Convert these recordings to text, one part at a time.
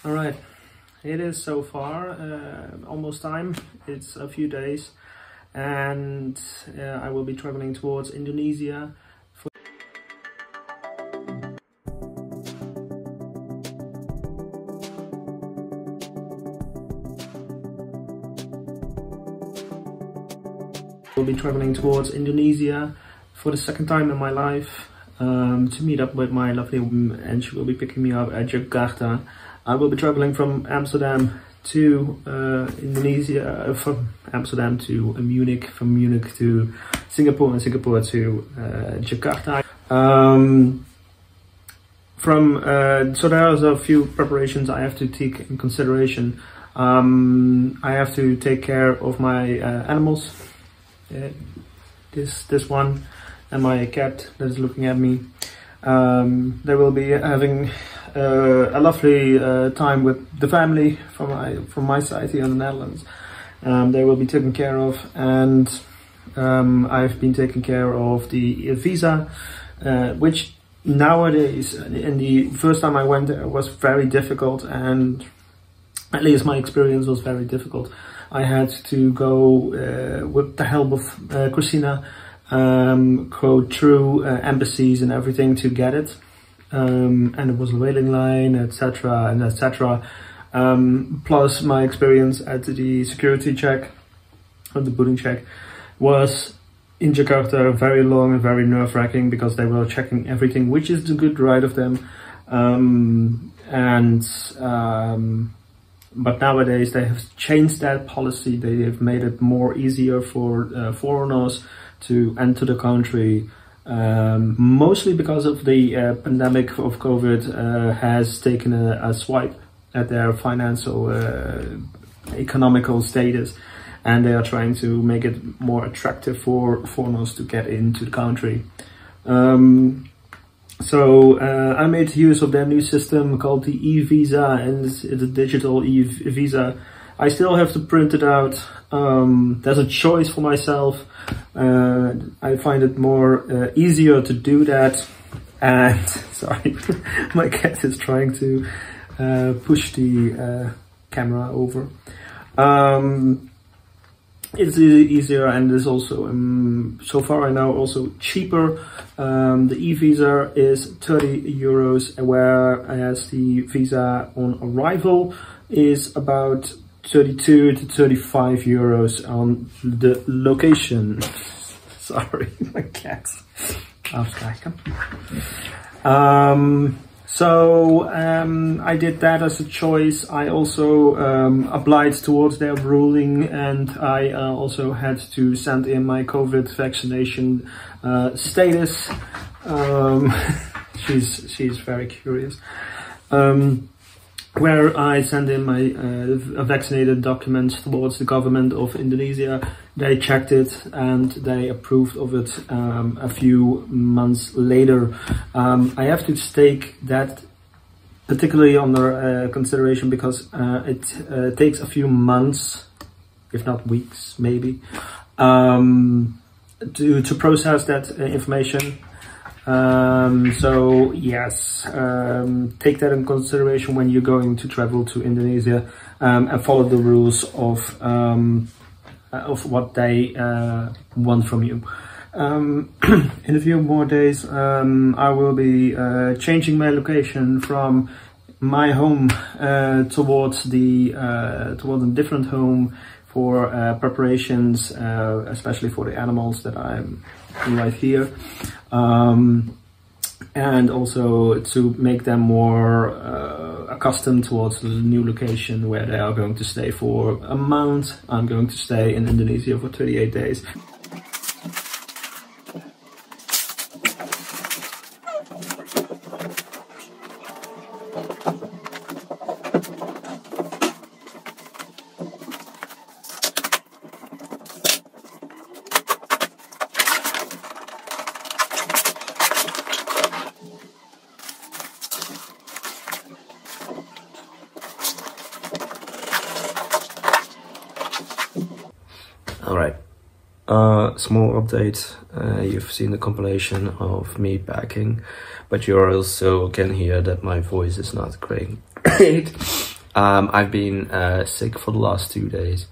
All right, it is so far almost time. It's a few days, and I will be traveling towards Indonesia. Will be traveling towards Indonesia for the second time in my life to meet up with my lovely woman, and she will be picking me up at Jakarta. I will be traveling from Amsterdam to Indonesia, from Amsterdam to Munich, from Munich to Singapore, and Singapore to Jakarta. So there are a few preparations I have to take in consideration. I have to take care of my animals. This one and my cat that is looking at me. They will be having a lovely time with the family from my side here in the Netherlands. They will be taken care of, and I've been taking care of the visa, which nowadays, in the first time I went there, was very difficult, and at least my experience was very difficult. I had to go with the help of Christina, go through embassies and everything to get it, and it was a waiting line, etc. and etc. Plus my experience at the security check, or the booting check, was in Jakarta very long and very nerve-wracking, because they were checking everything, which is the good right of them. But nowadays they have changed that policy. They have made it more easier for foreigners to enter the country, mostly because of the pandemic of COVID has taken a swipe at their financial, economical status, and they are trying to make it more attractive for foreigners to get into the country. So I made use of their new system called the e-visa, and it's a digital e-visa. I still have to print it out. There's a choice for myself. I find it more easier to do that. And sorry, my cat is trying to push the camera over. It's easier, and is also, so far I know, also cheaper. The e-visa is 30 euros, whereas the visa on arrival is about 32 to 35 euros on the location. Sorry, my cat's afstijken. I did that as a choice. I also applied towards their ruling, and I also had to send in my COVID vaccination status. She's very curious. Where I sent in my vaccinated documents towards the government of Indonesia. They checked it and they approved of it a few months later. I have to take that particularly under consideration, because it takes a few months, if not weeks maybe, to process that information. So yes, take that in consideration when you're going to travel to Indonesia, and follow the rules of what they want from you. In a few more days, I will be changing my location from my home towards a different home for preparations, especially for the animals that I'm right here, and also to make them more accustomed towards the new location where they are going to stay for a month. I'm going to stay in Indonesia for 38 days. Alright, small update. You've seen the compilation of me packing, but you also can hear that my voice is not great. I've been sick for the last 3 days.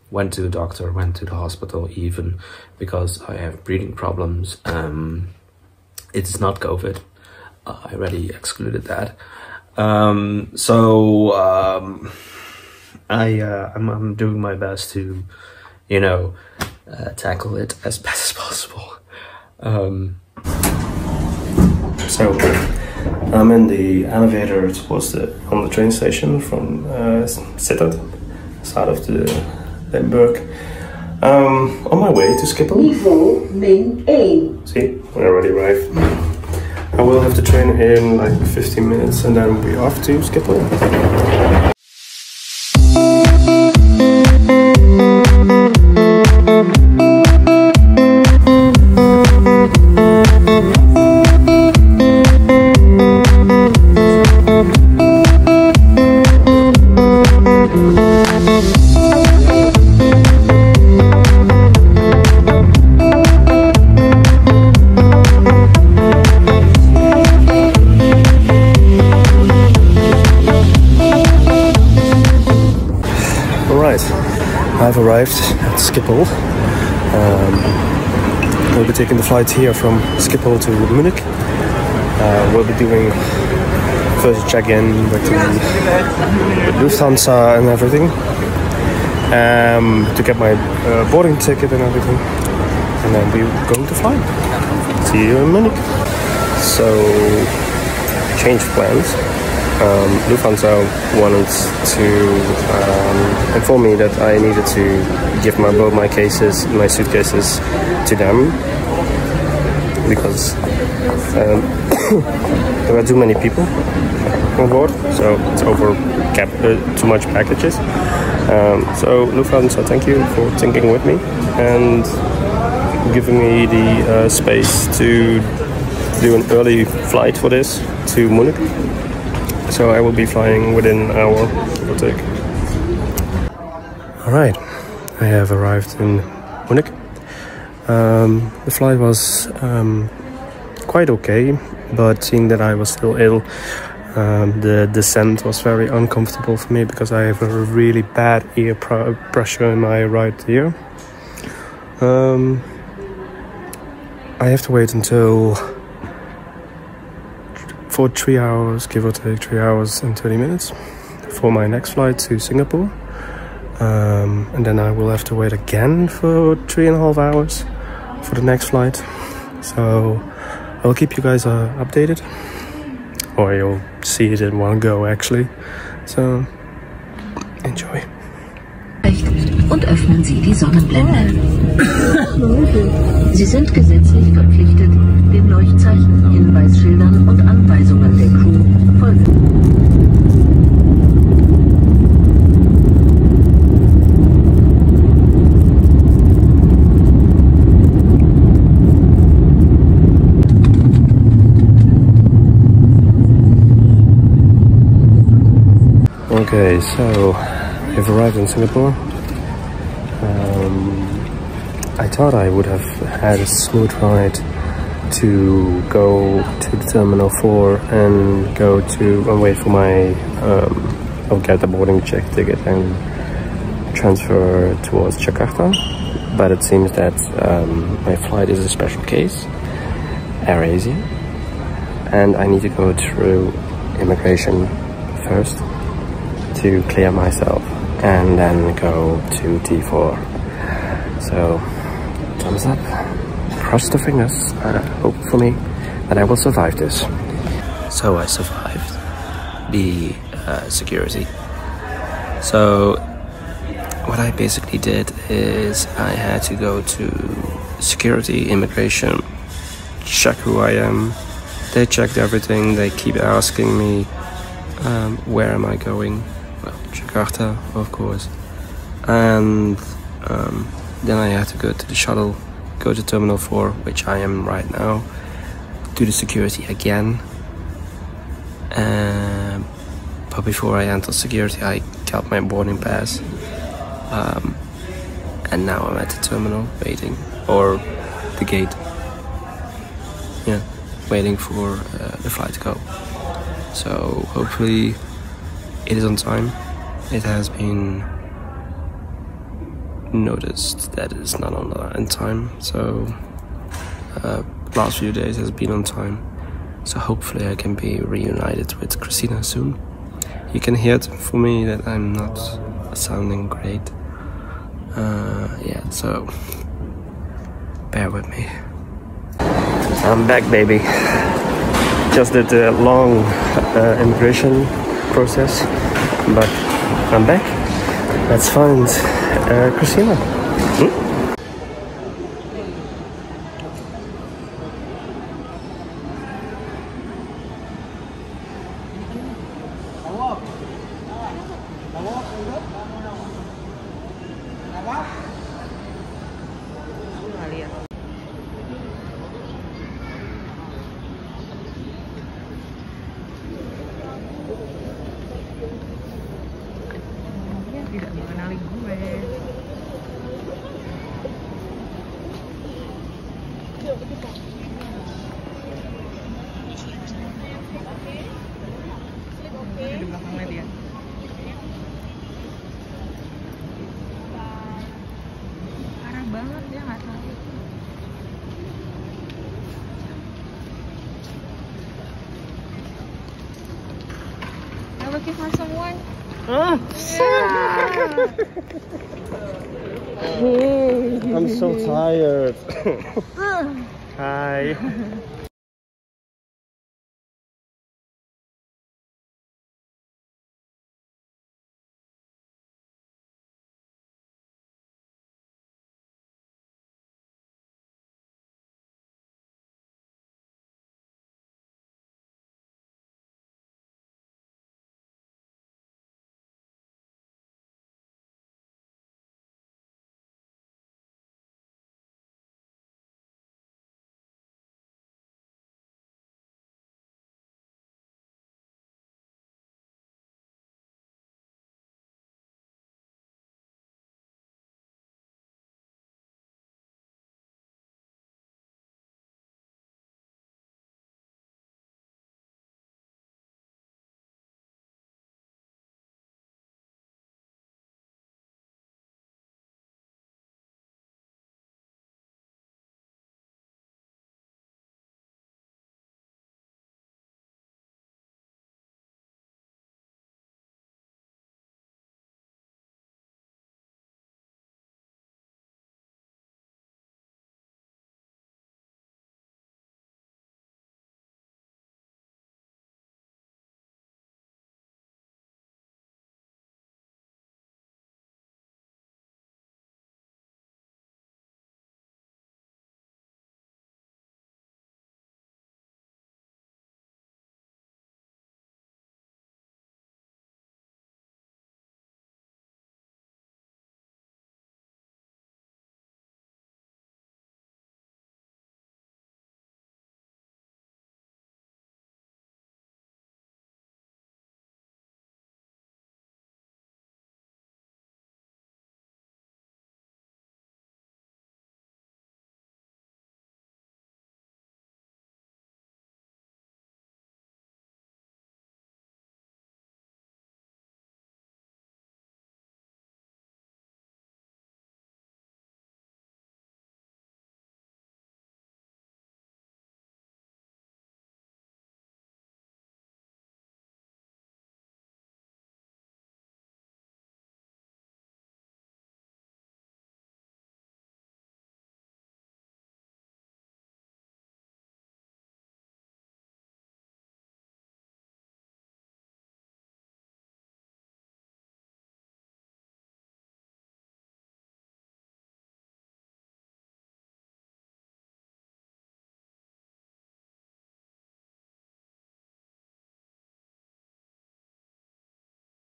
Went to the doctor, went to the hospital even, because I have breathing problems. It's not COVID. I already excluded that. I'm doing my best to, you know, tackle it as best as possible. So I'm in the elevator towards on the train station from Setahun, south of the Limburg. On my way to Schiphol. See, I already arrived. I will have the train in like 15 minutes and then we'll be off to Schiphol. I've arrived at Schiphol. We'll be taking the flight here from Schiphol to Munich. We'll be doing first check-in with the Lufthansa and everything, to get my boarding ticket and everything, and then we're going to fly. See you in Munich. So, change of plans. Lufthansa wanted to inform me that I needed to give both my suitcases to them, because there are too many people on board, so it's too much packages. So Lufthansa, thank you for thinking with me and giving me the space to do an early flight for this to Munich. So I will be flying within an hour, give or take. Alright, I have arrived in Munich. The flight was quite okay, but seeing that I was still ill, the descent was very uncomfortable for me because I have a really bad ear pressure in my right ear. I have to wait for 3 hours, give or take 3 hours and 30 minutes for my next flight to Singapore. And then I will have to wait again for 3.5 hours for the next flight. So I'll keep you guys updated, or you'll see it in one go actually. So enjoy. Und öffnen Sie die Sonnenblende. Sie sind gesetzlich verpflichtet, den Leuchtzeichen, Hinweisschildern und Anweisungen der Crew folgen. Okay, so we've arrived in Singapore. I thought I would have had a smooth ride to go to the Terminal 4 and wait for my I'll get the boarding ticket and transfer towards Jakarta, but it seems that my flight is a special case, AirAsia, and I need to go through immigration first to clear myself and then go to T4. So thumbs up, cross the fingers, hope for me that I will survive this. So I survived the security. So what I basically did is I had to go to security, immigration, check who I am. They checked everything. They keep asking me where am I going. Well, Jakarta, of course. And then I had to go to the shuttle, go to Terminal 4, which I am right now, do the security again. But before I enter security, I got my boarding pass. And now I'm at the terminal waiting, or the gate. Yeah, waiting for the flight to go. so hopefully it is on time. It has been noticed that it is not on time, so last few days has been on time, so hopefully I can be reunited with Christina soon. You can hear it for me that I'm not sounding great. Yeah, so bear with me. I'm back, baby. Just did a long immigration process, but I'm back. Let's find Christina. Tidak mengenali gue. Di belakangnya dia. Parah banget, dia nggak tahu. I'm looking for someone. Ah, I'm so tired. Hi.